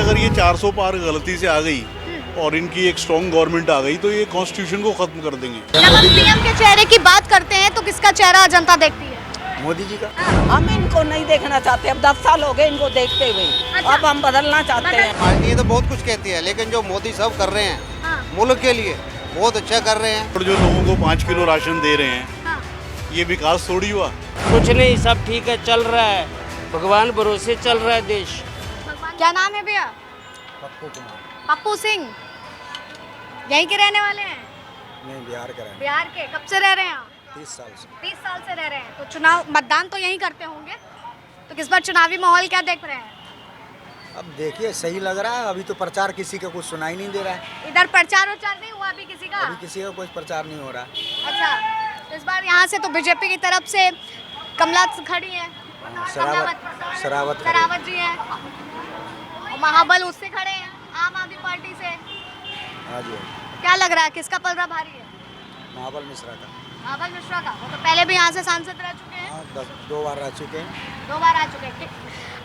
अगर ये 400 पार गलती से आ गई और इनकी एक स्ट्रॉन्ग गवर्नमेंट आ गई तो ये कॉन्स्टिट्यूशन को खत्म कर देंगे। जब हम पीएम के चेहरे की बात करते हैं तो किसका चेहरा जनता देखती है? मोदी जी का। हम इनको नहीं देखना चाहते, अब 10 साल हो गए इनको देखते हुए। अच्छा। अब हम बदलना चाहते हैं। पार्टी तो बहुत कुछ कहती है, लेकिन जो मोदी सब कर रहे हैं हाँ, मुल्क के लिए बहुत अच्छा कर रहे हैं। और जो लोगों को 5 किलो राशन दे रहे हैं, हाँ। ये विकास थोड़ी हुआ। कुछ नहीं, सब ठीक है, चल रहा है, भगवान भरोसे चल रहा है देश। क्या नाम है भैया? पप्पू सिंह। यहीं के रहने वाले हैं? नहीं, बिहार का है। बिहार के। कब से रह रहे हैं आप? 30 साल से। 30 साल से रह रहे हैं। तो चुनाव मतदान तो यहीं करते होंगे, तो किस बार चुनावी माहौल क्या देख रहे हैं? अब देखिए, सही लग रहा है। अभी तो प्रचार किसी का कुछ सुनाई नहीं दे रहा है। इधर प्रचार उचार नहीं हुआ अभी किसी का? अभी किसी का कोई प्रचार नहीं हो रहा है। अच्छा, तो इस बार यहाँ से तो बीजेपी की तरफ से कमला खड़ी है, सरावत जी है, और महाबल उससे खड़े हैं आम आदमी पार्टी से। हाँ जी, क्या लग रहा है किसका पलड़ा भारी है? महाबल मिश्रा का। महाबल मिश्रा का। वो तो पहले भी यहाँ से सांसद रह चुके हैं। हाँ, 2 बार रह चुके हैं। 2 बार आ चुके हैं।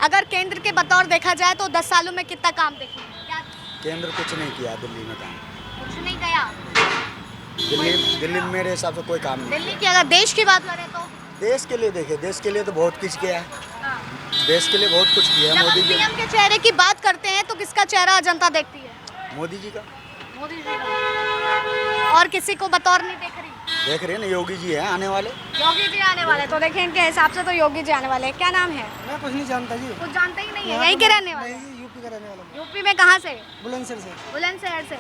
अगर केंद्र के बतौर देखा जाए तो 10 सालों में कितना काम देखेंगे? क्या केंद्र कुछ नहीं किया दिल्ली में काम। कुछ नहीं गया? दिल्ली में मेरे हिसाब से कोई काम नहीं। दिल्ली की अगर देश की बात करें तो देश के लिए देखे, देश के लिए तो बहुत कुछ किया है। हाँ। देश के लिए बहुत कुछ किया है जब हम मोदी जी। पीएम के चेहरे की बात करते हैं तो किसका चेहरा जनता देखती है? मोदी जी का। मोदी जी का। और किसी को बतौर नहीं देख रही? देख रहे हैं ना, योगी जी हैं आने वाले। योगी जी आने वाले, तो देखें इनके हिसाब से तो योगी जी आने वाले हैं। क्या नाम है? मैं कुछ नहीं जानता जी। कुछ जानते ही नहीं है, यहीं के रहने वाले? मैं यूपी का रहने वाला हूँ। यूपी में कहाँ से? बुलंदशहर से। बुलंदशहर से।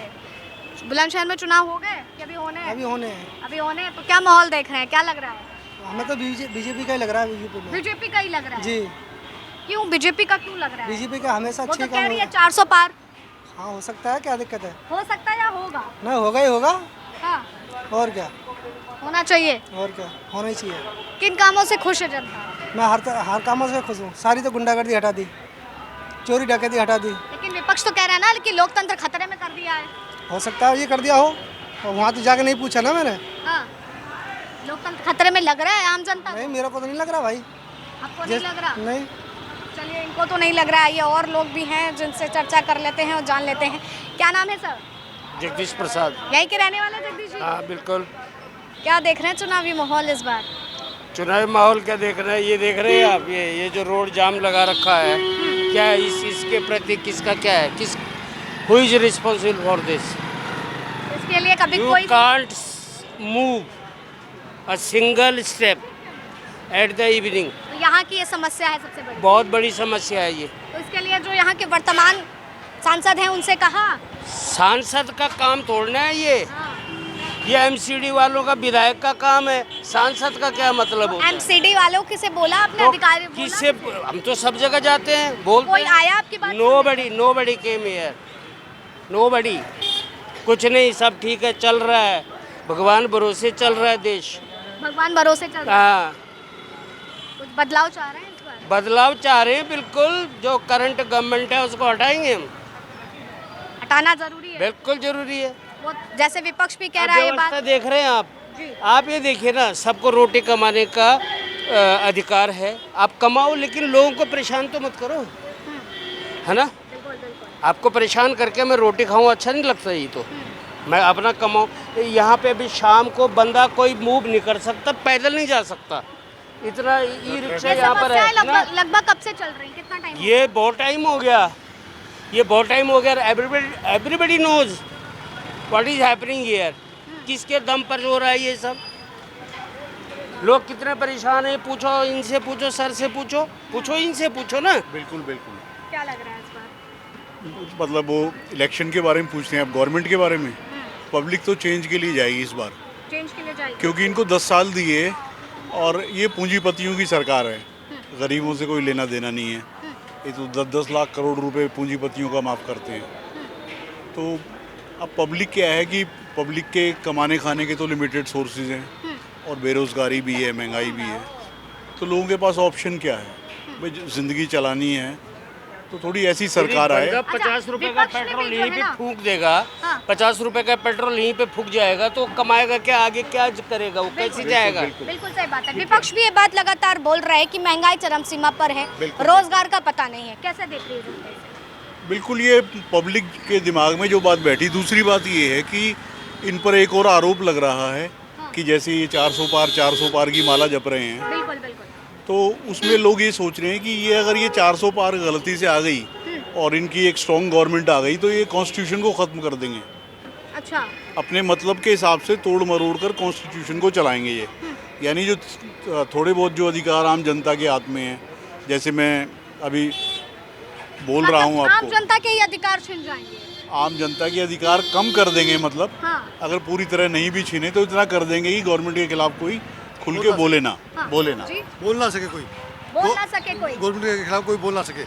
बुलंदशहर में चुनाव हो गए कि अभी होने हैं? अभी होने हैं। अभी होने हैं, तो क्या माहौल देख रहे हैं, क्या लग रहा है? हमें तो बीजेपी का ही लग रहा है यूपी में। बीजेपी का ही लग रहा है? जी, क्यों बीजेपी का क्यों लग रहा है? बीजेपी का हमेशा वो अच्छे तो कह काम रही है होगा। 400 पार। हाँ, हो सकता है, क्या दिक्कत है? हो सकता है या होगा? नहीं, होगा ही होगा। हाँ, और क्या, होना चाहिए। और क्या, होना ही चाहिए। किन कामों से खुश है जनता? मैं हर कामों से खुश हूँ। सारी तो गुंडागर्दी हटा दी, चोरी डकैती हटा दी। लेकिन विपक्ष तो कह रहा है ना कि लोकतंत्र खतरे में कर दिया है। हो सकता है ये कर दिया हो, और वहाँ तो जाके नहीं पूछा ना मैंने। हाँ, लोकतंत्र खतरे में लग रहा है आम जनता को? नहीं, मेरे को तो नहीं लग रहा भाई। आपको नहीं लग रहा? नहीं। चलिए, इनको तो नहीं लग रहा है। ये और लोग भी हैं जिनसे चर्चा कर लेते हैं और जान लेते हैं। क्या नाम है सर? जगदीश प्रसाद। यहीं के रहने वाले जगदीश जी? हाँ बिल्कुल। क्या देख रहे हैं चुनावी माहौल इस बार? चुनावी माहौल क्या देख रहे हैं, ये देख रहे हैं आप, ये जो रोड जाम लगा रखा है, क्या है इसके प्रति किसका क्या है, किस who is responsible for this? इसके लिए कभी यू कोई can't move a single step at the evening. तो यहाँ की ये समस्या है सबसे बड़ी। बहुत बड़ी समस्या है ये। तो इसके लिए जो यहाँ के वर्तमान सांसद हैं उनसे कहा? सांसद का काम तोड़ना है ये एमसीडी वालों का, विधायक का काम है। सांसद का क्या मतलब होता है? एमसीडी वालों किसे बोला आपने? अधिकारी बोला? किससे? हम तो सब जगह जाते हैं, बोलते कोई हैं। आया आपकी बात? Nobody came here, nobody. कुछ नहीं, सब ठीक है, चल रहा है, भगवान भरोसे चल रहा है देश। भगवान भरोसे चल रहा है। हाँ, कुछ बदलाव चाह रहे हैं इस बार? बदलाव चाह रहे हैं बिल्कुल। जो करंट गवर्नमेंट है उसको हटाएंगे हम। हटाना जरूरी है? बिल्कुल जरूरी है। वो जैसे विपक्ष भी कह रहा है ये व्यवस्था बात। देख रहे हैं आप। जी। आप ये देखिए ना, सबको रोटी कमाने का अधिकार है, आप कमाओ, लेकिन लोगों को परेशान तो मत करो, है ना? बिल्कुल बिल्कुल। आपको परेशान करके मैं रोटी खाऊं, अच्छा नहीं लगता। ये तो मैं अपना कमाऊं। यहाँ पे भी शाम को बंदा कोई मूव नहीं कर सकता, पैदल नहीं जा सकता। इतना ई रिक्शा ये यहाँ पर समस्या है ना। लगभग कब से चल रही है? कितना टाइम? ये बहुत टाइम हो गया, ये बहुत टाइम हो गया। Everybody knows what is happening here. किसके दम पर हो रहा है ये सब? लोग कितने परेशान हैं, पूछो इनसे, पूछो सर से, पूछो इनसे, पूछो ना। बिल्कुल बिल्कुल। क्या लग रहा है इस बार? मतलब वो इलेक्शन के बारे में पूछते हैं, अब गवर्नमेंट के बारे में। पब्लिक तो चेंज के लिए जाएगी इस बार, चेंज के लिए जाएगी। क्योंकि इनको 10 साल दिए और ये पूंजीपतियों की सरकार है, गरीबों से कोई लेना देना नहीं है। ये तो 10-10 लाख करोड़ रुपए पूंजीपतियों का माफ़ करते हैं। तो अब पब्लिक क्या है कि पब्लिक के कमाने खाने के तो लिमिटेड सोर्सेज हैं और बेरोज़गारी भी है, महंगाई भी है। तो लोगों के पास ऑप्शन क्या है? भाई ज़िंदगी चलानी है तो थोड़ी ऐसी सरकार आए। 50 रुपए का विपक्ष ने पेट्रोल भी जो यहीं है पे ना। फूंक देगा, हाँ। 50 रुपए का पेट्रोल यहीं पे फूंक जाएगा तो कमाएगा क्या? आगे क्या करेगा वो? कैसे जाएगा? बिल्कुल सही बात है। विपक्ष भी ये बात लगातार बोल रहा है कि महंगाई चरम सीमा पर है, रोजगार का पता नहीं है। कैसे देख रही है? बिल्कुल ये पब्लिक के दिमाग में जो बात बैठी। दूसरी बात ये है कि इन पर एक और आरोप लग रहा है कि जैसे ये 400 पार की माला जप रहे हैं, बिल्कुल बिल्कुल। तो उसमें लोग ये सोच रहे हैं कि ये अगर ये 400 पार गलती से आ गई और इनकी एक स्ट्रॉन्ग गवर्नमेंट आ गई तो ये कॉन्स्टिट्यूशन को ख़त्म कर देंगे। अच्छा। अपने मतलब के हिसाब से तोड़ मरोड़ कर कॉन्स्टिट्यूशन को चलाएंगे ये। यानी जो थोड़े बहुत जो अधिकार आम जनता के हाथ में हैं, जैसे मैं अभी बोल रहा हूँ आम आपको, जनता के ही अधिकार छिन जाएंगे। आम जनता के अधिकार कम कर देंगे। मतलब हाँ। अगर पूरी तरह नहीं भी छीने तो इतना कर देंगे कि गवर्नमेंट के खिलाफ कोई खुल के बोले ना। हाँ। बोले ना। जी, बोल ना सके कोई, बोल ना सके कोई। गवर्नमेंट के खिलाफ कोई बोल ना सके।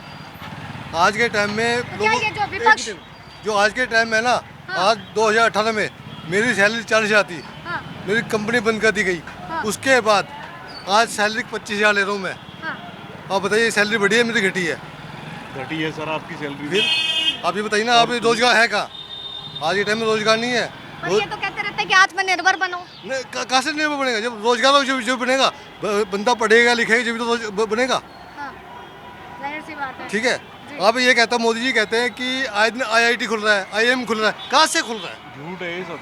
आज के टाइम में तो क्या ये जो एक विपक्ष- मिनट, जो आज के टाइम में ना, हाँ। आज 2018 में मेरी सैलरी 40,000 थी, हाँ, मेरी कंपनी बंद कर दी गई। हाँ। उसके बाद आज सैलरी 25,000 ले रहा हूँ मैं। हाँ। आप बताइए सैलरी बढ़ी है मेरी घटी है? घटी है सर आपकी सैलरी। फिर आप ये बताइए ना, आप रोजगार है कहाँ? आज के टाइम में रोजगार नहीं है। पर ये तो कहते रहते हैं कि आत्मनिर्भर बनो। कहाँ से निर्भर बनेगा? जब रोजगार हो, जब बनेगा, बंदा पढ़ेगा लिखेगा जब तो बनेगा। हाँ, जाहिर सी बात है। ठीक है। आप ये कहता, मोदी जी कहते हैं कि आए दिन IIT खुल रहा है, IIM खुल रहा है। कहाँ से खुल रहा है? झूठ है ये सब।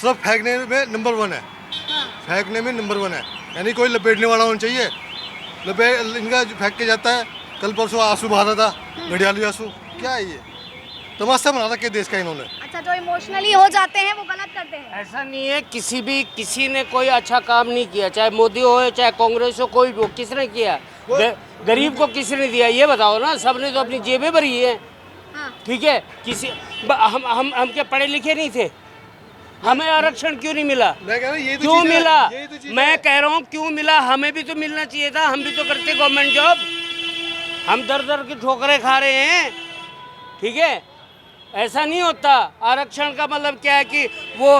सब फेंकने में नंबर 1 है। हाँ। फेंकने में नंबर 1 है। यानी कोई लपेटने वाला होना चाहिए। इनका फेंक के जाता है। कल परसों आंसू बहा था, घड़ियाली आंसू। क्या है ये? तमाशा बना रखा है देश का इन्होंने। अच्छा, जो इमोशनली हो जाते हैं वो गलत करते हैं। ऐसा नहीं है, किसी ने कोई अच्छा काम नहीं किया, चाहे मोदी हो चाहे कांग्रेस हो, कोई भी हो, किसने किया? गरीब को किसने दिया ये बताओ ना। सबने तो अपनी जेबें भरी है। हाँ। ठीक है। हम क्या पढ़े लिखे नहीं थे? हमें आरक्षण क्यों नहीं मिला? मैं कह रहा हूँ ये तो क्यों चीज़ है, मिला? यही तो चीज़ मैं है। कह रहा हूँ क्यों मिला? हमें भी तो मिलना चाहिए था। हम भी तो करते गवर्नमेंट जॉब। हम दर दर की ठोकरें खा रहे हैं। ठीक है। ऐसा नहीं होता। आरक्षण का मतलब क्या है कि वो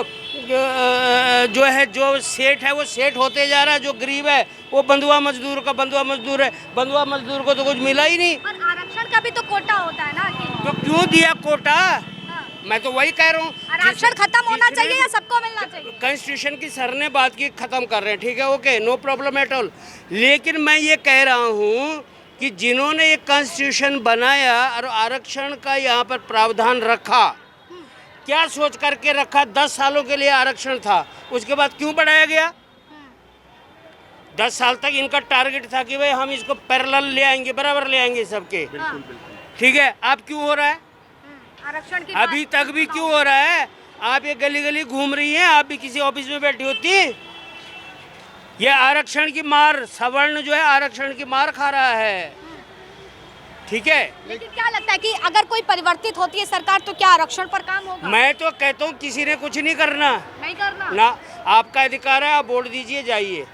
जो है, जो सेठ है वो सेठ होते जा रहा है, जो गरीब है वो बंधुआ मजदूर का बंधुआ मजदूर है। बंधुआ मजदूर को तो कुछ मिला ही नहीं। पर आरक्षण का भी तो कोटा होता है ना कि तो क्यों दिया कोटा? हाँ। मैं तो वही कह रहा हूँ। आरक्षण खत्म होना चाहिए या सबको मिलना चाहिए? कॉन्स्टिट्यूशन की सर ने बात की, खत्म कर रहे हैं। ठीक है, okay, no problem at all. लेकिन मैं ये कह रहा हूँ कि जिन्होंने ये कॉन्स्टिट्यूशन बनाया और आरक्षण का यहाँ पर प्रावधान रखा, क्या सोच करके रखा? 10 सालों के लिए आरक्षण था, उसके बाद क्यों बढ़ाया गया? 10 साल तक इनका टारगेट था कि भाई हम इसको पैरेलल ले आएंगे, बराबर ले आएंगे सबके। ठीक है। अब क्यों हो रहा है? आरक्षण की अभी बात- तक भी क्यों हो रहा है? आप ये गली गली घूम रही हैं, आप भी किसी ऑफिस में बैठी होती। ये आरक्षण की मार, सवर्ण जो है आरक्षण की मार खा रहा है। ठीक है। लेकिन क्या लगता है कि अगर कोई परिवर्तित होती है सरकार तो क्या आरक्षण पर काम होगा? मैं तो कहता हूँ किसी ने कुछ नहीं करना नहीं करना ना। आपका अधिकार है, आप वोट दीजिए, जाइए,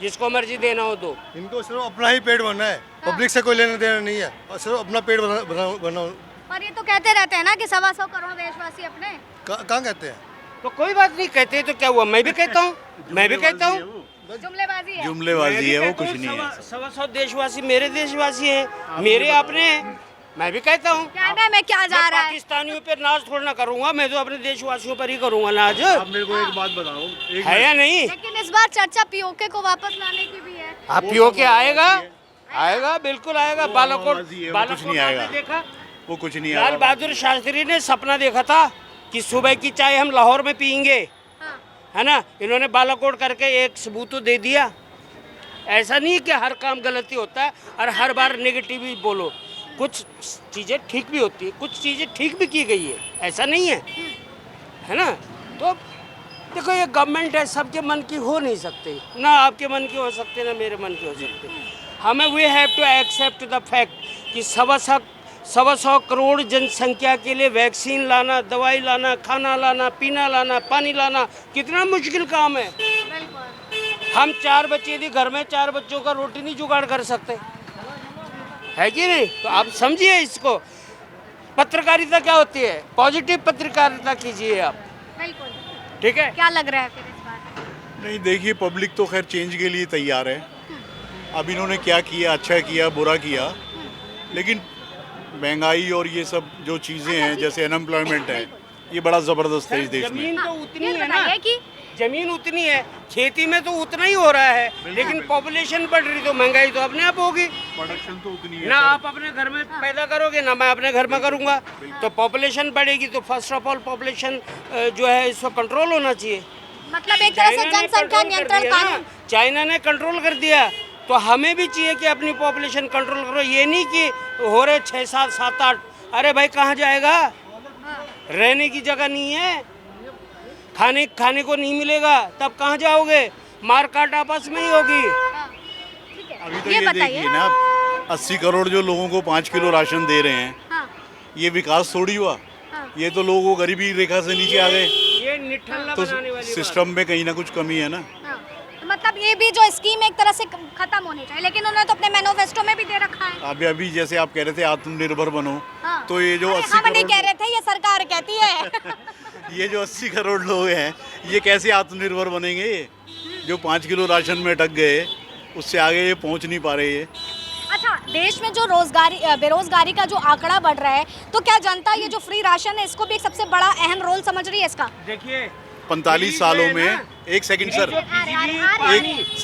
जिसको मर्जी देना हो दो। इनको सिर्फ अपना ही पेट भरना है, पब्लिक से कोई लेना देना नहीं है, और सिर्फ अपना पेट भरना। पर ये तो कहते रहते हैं ना कि 125 करोड़ देशवासी अपने। कहाँ कहते हैं? तो कोई बात नहीं, कहते तो क्या हुआ? मैं भी कहता हूँ, मैं भी कहता हूँ। जुमलेबाजी है। जुमलेबाजी है वो, कुछ नहीं है। 125 देशवासी मेरे देशवासी हैं, मेरे अपने हैं। मैं भी कहता हूँ। कहने में क्या जा मैं रहा है? पाकिस्तानियों पे नाज थोड़ा ना करूंगा, मैं तो अपने देशवासियों पर ही करूंगा नाज। आप मेरे को एक बात बताओ, है या नहीं? लेकिन इस बार चर्चा पीओके को वापस लाने की भी है। आप पियो के आएगा, आएगा, बिल्कुल आएगा। बालाकोट, आवाज़ ही है, वो कुछ बालाकोट नहीं आएगा। आपने देखा? वो कुछ नहीं लाल आएगा। बहादुर शास्त्री ने सपना देखा था कि सुबह की चाय हम लाहौर में पियेंगे, हाँ। है ना? इन्होंने बालाकोट करके एक सबूत तो दे दिया। ऐसा नहीं कि हर काम गलती होता है और हर बार नेगेटिव ही बोलो। कुछ चीज़ें ठीक भी होती है, कुछ चीज़ें ठीक भी की गई है, ऐसा नहीं है ना? तो देखो, ये गवर्नमेंट है, सबके मन की हो नहीं सकती, ना आपके मन की हो सकते, ना मेरे मन की हो सकते। हमें we have to accept the fact कि 125 करोड़ जनसंख्या के लिए वैक्सीन लाना, दवाई लाना, खाना लाना, पीना लाना, पानी लाना कितना मुश्किल काम है। बिल्कुल। हम 4 बच्चे यदि घर में 4 बच्चों का रोटी नहीं जुगाड़ कर सकते, है कि नहीं? तो आप समझिए इसको। पत्रकारिता क्या होती है? पॉजिटिव पत्रकारिता कीजिए आप। बिल्कुल। ठीक है। क्या लग रहा है फिर इस बार? नहीं, देखिए, पब्लिक तो खैर चेंज के लिए तैयार है। अब इन्होंने क्या किया, अच्छा किया, बुरा किया, लेकिन महंगाई और ये सब जो चीज़ें हैं, जैसे अनएम्प्लॉयमेंट है, ये बड़ा ज़बरदस्त है इस देश में। जमीन तो उतनी ये है ना, बताइए कि जमीन उतनी है, खेती में तो उतना ही हो रहा है, लेकिन पॉपुलेशन बढ़ रही तो महंगाई तो अपने आप होगी। प्रोडक्शन तो उतनी है ना आप अपने घर में पैदा करोगे ना मैं अपने घर में करूंगा, तो पॉपुलेशन बढ़ेगी तो फर्स्ट ऑफ ऑल पॉपुलेशन जो है इसको कंट्रोल होना चाहिए। मतलब एक तरह से चाइना ने जनसंख्या control कर नियंत्रण दिया ना, कानून। चाइना ने कंट्रोल कर दिया, तो हमें भी चाहिए कि अपनी पॉपुलेशन कंट्रोल करो। ये नहीं कि हो रहे 6, 7, 7, 8, अरे भाई कहाँ जाएगा, रहने की जगह नहीं है, खाने को नहीं मिलेगा, तब कहाँ जाओगे, मार काट आपस में ही होगी। ठीक है, अभी तो ये ये बताइए। देखिए ना, 80 करोड़ जो लोगों को 5 किलो राशन दे रहे हैं, हाँ, ये विकास थोड़ी हुआ। हाँ। ये तो लोगों को गरीबी रेखा से नीचे आ गए, ये निठल्ला तो बनाने वाली बात। सिस्टम में कहीं ना कुछ कमी है ना। हाँ। तो मतलब ये भी जो स्कीम एक तरह से खत्म होनी चाहिए, लेकिन उन्होंने तो अपने मैनिफेस्टो में भी दे रखा है। अभी जैसे आप कह रहे थे आत्मनिर्भर बनो, हाँ। तो ये जो अरे 80 हम नहीं कह करोड़ रहे थे, ये सरकार कहती है। ये जो 80 करोड़ लोग हैं, ये कैसे आत्मनिर्भर बनेंगे? ये जो 5 किलो राशन में अटक गए, उससे आगे ये पहुंच नहीं पा रहे। ये अच्छा, देश में जो बेरोजगारी का जो आंकड़ा बढ़ रहा है, तो क्या जनता ये जो फ्री राशन है इसको भी एक सबसे बड़ा अहम रोल समझ रही है इसका? देखिए 45 सालों में, एक सेकंड सर,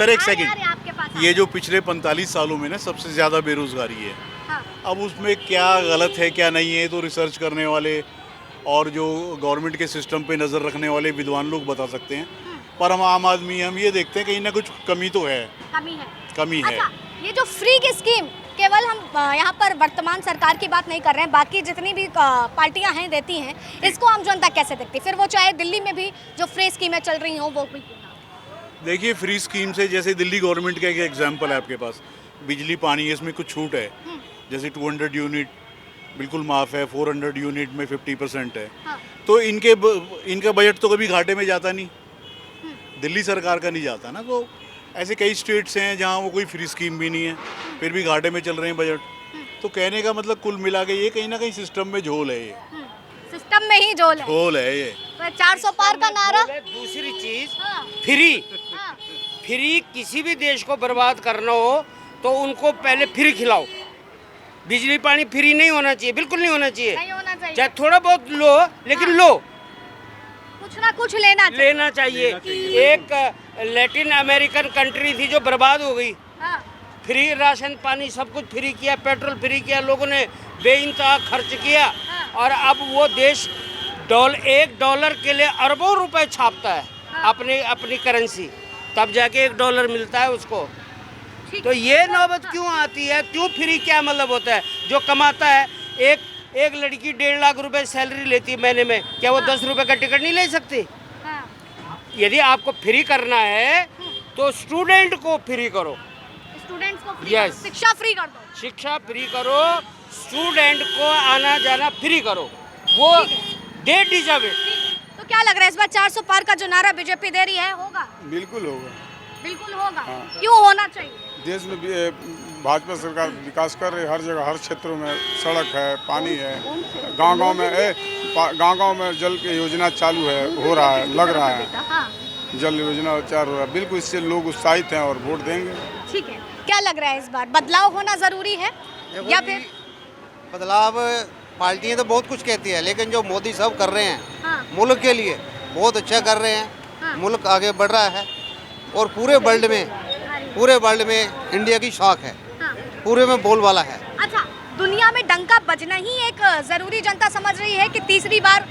एक सेकंड, आपके पास ये जो पिछले 45 सालों में ना सबसे ज़्यादा बेरोजगारी है। हाँ। अब उसमें क्या गलत है क्या नहीं है तो रिसर्च करने वाले और जो गवर्नमेंट के सिस्टम पे नज़र रखने वाले विद्वान लोग बता सकते हैं, पर हम आम आदमी हम ये देखते हैं कहीं ना कुछ कमी तो है, कमी है। अच्छा, ये जो फ्री की स्कीम, केवल हम यहाँ पर वर्तमान सरकार की बात नहीं कर रहे हैं, बाकी जितनी भी पार्टियां हैं देती हैं, इसको आम जनता कैसे देखती है? फिर वो चाहे दिल्ली में भी जो फ्री स्कीमें चल रही हों वो भी। देखिए फ्री स्कीम से, जैसे दिल्ली गवर्नमेंट का एक एग्जांपल है आपके पास, बिजली पानी इसमें कुछ छूट है, जैसे 200 यूनिट बिल्कुल माफ़ है, 400 यूनिट में 50% है। हाँ। तो इनका बजट तो कभी घाटे में जाता नहीं, दिल्ली सरकार का नहीं जाता ना। तो ऐसे कई स्टेट्स हैं जहाँ वो कोई फ्री स्कीम भी नहीं है, फिर भी घाटे में चल रहे हैं बजट। तो कहने का मतलब कुल मिला के ये कहीं ना कहीं सिस्टम में झोल है, ये सिस्टम में ही झोल है। झोल है ये। तो 400 पार का नारा। दूसरी चीज हाँ। फ्री किसी भी देश को बर्बाद करना हो तो उनको पहले फ्री खिलाओ। बिजली पानी फ्री नहीं होना चाहिए, बिल्कुल नहीं होना चाहिए, नहीं होना चाहिए, चाहे थोड़ा बहुत लो, लेकिन लो, कुछ ना कुछ लेना चाहिए। एक लैटिन अमेरिकन कंट्री थी जो बर्बाद हो गई, हाँ। फ्री राशन पानी सब कुछ फ्री किया, पेट्रोल फ्री किया, लोगों ने बेइंतहा खर्च किया, और अब वो देश $1 के लिए अरबों रुपए छापता है, अपनी करेंसी, तब जाके $1 मिलता है उसको। तो ये नौबत क्यों आती है? क्यों फ्री? क्या मतलब होता है? जो कमाता है, एक लड़की 1.5 लाख रुपए सैलरी लेती है महीने में, क्या वो 10 रुपए का टिकट नहीं ले सकती? यदि आपको फ्री करना है तो स्टूडेंट को फ्री करो, स्टूडेंट्स को फ्री Yes. करो, शिक्षा फ्री कर दो। शिक्षा फ्री करो, स्टूडेंट को आना जाना फ्री करो, वो दे डिजर्व इट। तो क्या लग रहा है इस बार 400 पार का जो नारा बीजेपी दे रही है होगा? बिल्कुल होगा। बिल्कुल होगा। क्यों होना चाहिए? देश में भी भाजपा सरकार विकास कर रही है, हर जगह हर क्षेत्रों में सड़क है, पानी है, गांव-गांव में जल की योजना चालू है, हो रहा है, लग रहा है, हाँ। जल योजना चालू हो रहा है। बिल्कुल इससे लोग उत्साहित हैं और वोट देंगे। ठीक है, क्या लग रहा है इस बार बदलाव होना जरूरी है या फिर? बदलाव पार्टियां तो बहुत कुछ कहती है, लेकिन जो मोदी साहब कर रहे हैं हाँ। मुल्क के लिए बहुत अच्छा कर रहे हैं। हाँ। मुल्क आगे बढ़ रहा है और पूरे वर्ल्ड में इंडिया की शाख है, हाँ। पूरे में बोलबाला है। अच्छा, दुनिया में डंका बजना ही एक जरूरी जनता समझ रही है कि तीसरी बार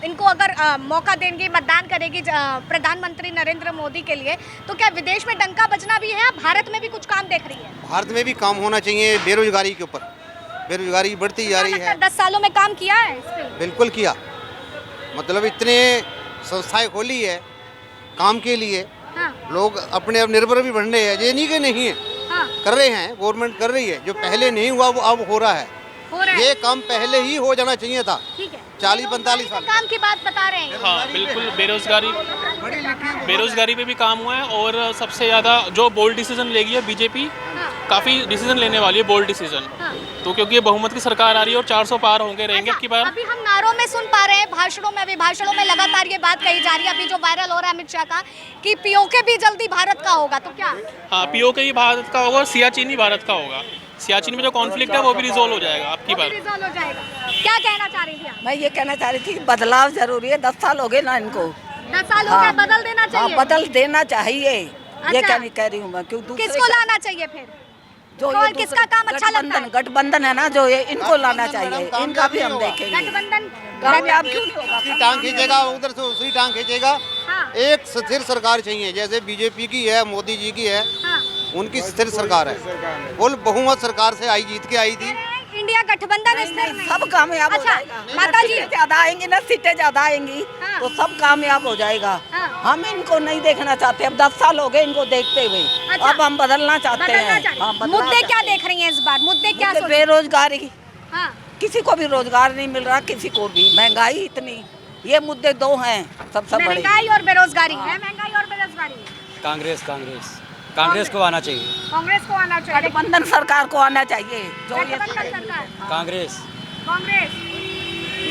इनको अगर मौका देंगे, मतदान करेगी प्रधानमंत्री नरेंद्र मोदी के लिए, तो क्या विदेश में डंका बजना भी है? भारत में भी कुछ काम देख रही है? भारत में भी काम होना चाहिए बेरोजगारी के ऊपर। बेरोजगारी बढ़ती जा रही है। 10 सालों में काम किया है इस पे? बिल्कुल किया, मतलब इतने संस्थाएं खोली है काम के लिए। हाँ। लोग अपने अब निर्भर भी बन रहे हैं, ये नहीं कि नहीं है, हाँ। कर रहे हैं, गवर्नमेंट कर रही है। जो पहले नहीं हुआ वो अब हो रहा है। ये काम पहले ही हो जाना चाहिए था। ठीक है, 40-45 साल काम की बात बता रहे हैं। हाँ बिल्कुल, बेरोजगारी पे भी काम हुआ है, और सबसे ज़्यादा जो बोल्ड डिसीजन लेगी है बीजेपी, काफ़ी डिसीजन लेने वाली है, बोल्ड डिसीजन। तो क्योंकि ये बहुमत की सरकार आ रही है और 400 पार होंगे रहेंगे अब की बार। अभी हम नारों में सुन पा रहे हैं, भाषणों में लगातार ये बात कही जा रही है, अभी जो वायरल हो रहा है अमित शाह का, कि पीओके भी जल्दी भारत का होगा, तो क्या? हाँ, पीओके ही भारत का होगा और सियाचिन ही भारत का होगा। सियाचिन में जो कॉन्फ्लिक्ट है वो भी रिजोल्व हो जाएगा आपकी बार। रिजॉल्व हो जाएगा। क्या कहना चाह रही थी आप? मैं ये कहना चाह रही थी कि बदलाव जरूरी है। 10 साल हो गए ना इनको। 10 साल हो गए, बदल देना चाहिए। बदल देना चाहिए। ये अच्छा। क्या नहीं कह रही हूँ मैं, क्यों दूसरे किसको लाना चाहिए फिर? जो कौन ये किसका काम अच्छा लगता है? गठबंधन है ना, जो ये इनको लाना चाहिए। इनका भी हम देखेंगे। गठबंधन कामयाब क्यों नहीं होगा? उसकी टांग खींचेगा, उधर से दूसरी टांग खींचेगा। हाँ। एक स्थिर सरकार चाहिए, जैसे बीजेपी की है, मोदी जी की है, हाँ। उनकी स्थिर सरकार है। फुल बहुमत सरकार से आई, जीत के आई थी। इंडिया गठबंधन स्थिर नहीं। सब कामयाब हो अच्छा, जाएगा। माता जी ज्यादा आएंगी ना, सीटें ज्यादा आएंगी हाँ। तो सब कामयाब हो जाएगा। हाँ। हम इनको नहीं देखना चाहते। अब 10 साल हो गए इनको देखते हुए। अच्छा। अब हम बदलना चाहते हैं। हाँ, बदलना मुद्दे क्या चाहते हैं। देख रही हैं इस बार? मुद्दे क्या मुद्दे सोच रही हैं? बेरोजगारी, हाँ। किसी को भी रोजगार नहीं मिल रहा, किसी को भी महंगाई इतनी, ये मुद्दे दो हैं सबसे बड़े। महंगाई और बेरोजगारी है। महंगाई और बेरोजगारी। कांग्रेस को आना चाहिए। कांग्रेस को आना चाहिए। गठबंधन सरकार को आना चाहिए। जो ये गठबंधन सरकार। Congress Congress.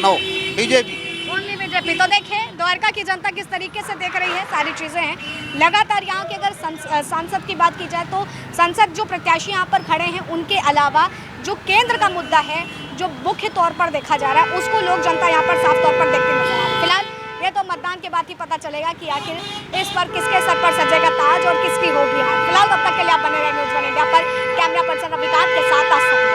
No, BJP. Only BJP. तो देखिए द्वारका की जनता किस तरीके से देख रही है, सारी चीज़ें हैं। लगातार यहाँ के अगर सांसद की बात की जाए तो संसद जो प्रत्याशी यहाँ पर खड़े हैं उनके अलावा जो केंद्र का मुद्दा है, जो मुख्य तौर पर देखा जा रहा है, उसको लोक जनता यहाँ पर साफ तौर पर देखते नजर आ रही है। फिलहाल ये तो मतदान के बाद ही पता चलेगा कि आखिर इस पर किसके सर पर सजेगा ताज और किसकी होगी हार। फिलहाल तब तक के लिए आप बने रहे न्यूज़ 1 इंडिया पर। कैमरा पर्सन रविकांत के साथ आस्था।